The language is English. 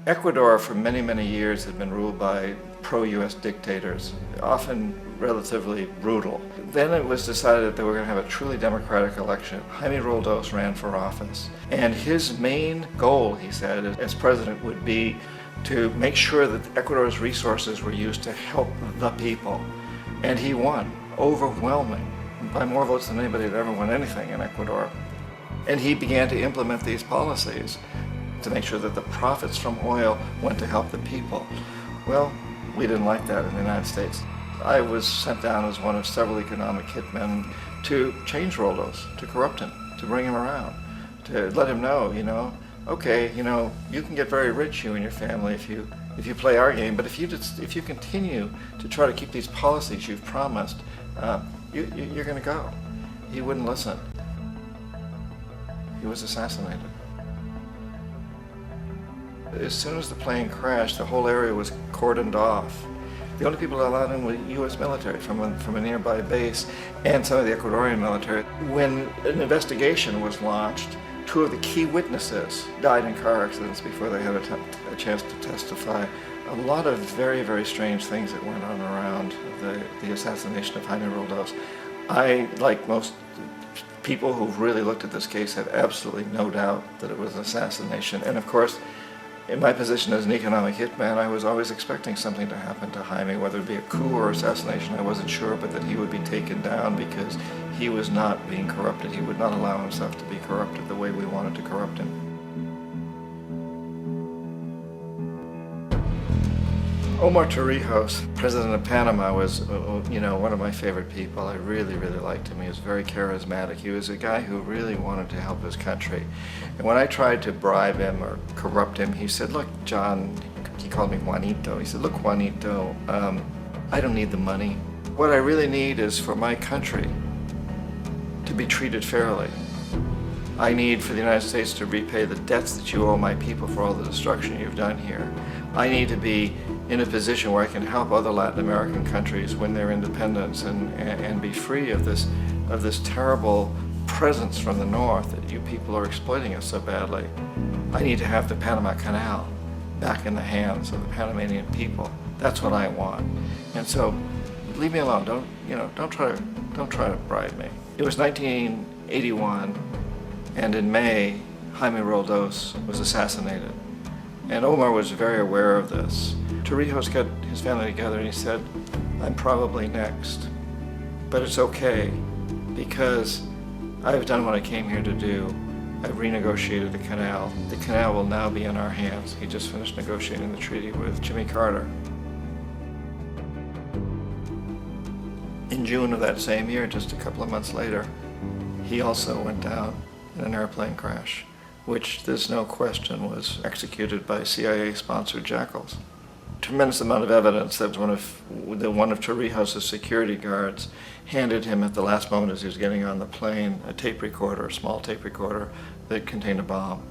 Ecuador for many, many years had been ruled by pro-US dictators, often relatively brutal. Then it was decided that they were going to have a truly democratic election. Jaime Roldos ran for office, and his main goal, he said, as president would be to make sure that Ecuador's resources were used to help the people. And he won, overwhelming, by more votes than anybody had ever won anything in Ecuador. And he began to implement these policies to make sure that the profits from oil went to help the people. Well, we didn't like that in the United States. I was sent down as one of several economic hitmen to change Roldos, to corrupt him, to bring him around, to let him know, okay, you can get very rich, you and your family, if you play our game, but if you continue to try to keep these policies you've promised, you're going to go. He wouldn't listen. He was assassinated. As soon as the plane crashed, the whole area was cordoned off. The only people allowed in were U.S. military from a nearby base and some of the Ecuadorian military. When an investigation was launched, two of the key witnesses died in car accidents before they had a chance to testify. A lot of very, very strange things that went on around the assassination of Jaime Roldos. I, like most people who've really looked at this case, have absolutely no doubt that it was an assassination. And of course, in my position as an economic hitman, I was always expecting something to happen to Jaime, whether it be a coup or assassination, I wasn't sure, but that he would be taken down because he was not being corrupted. He would not allow himself to be corrupted the way we wanted to corrupt him. Omar Torrijos, president of Panama, was one of my favorite people. I really, really liked him. He was very charismatic. He was a guy who really wanted to help his country. And when I tried to bribe him or corrupt him, he said, look, John, he called me Juanito. He said, look, Juanito, I don't need the money. What I really need is for my country to be treated fairly. I need for the United States to repay the debts that you owe my people for all the destruction you've done here. I need to be in a position where I can help other Latin American countries win their independence and be free of this terrible presence from the north that you people are exploiting us so badly. I need to have the Panama Canal back in the hands of the Panamanian people. That's what I want. And so, leave me alone. Don't try to bribe me. It was 1981, and in May, Jaime Roldos was assassinated. And Omar was very aware of this. Torrijos got his family together and he said, I'm probably next, but it's okay because I've done what I came here to do. I've renegotiated the canal. The canal will now be in our hands. He just finished negotiating the treaty with Jimmy Carter. In June of that same year, just a couple of months later, he also went down in an airplane crash, which there's no question was executed by CIA-sponsored jackals. Tremendous amount of evidence that one of Torrijos' security guards handed him at the last moment as he was getting on the plane a tape recorder, a small tape recorder that contained a bomb.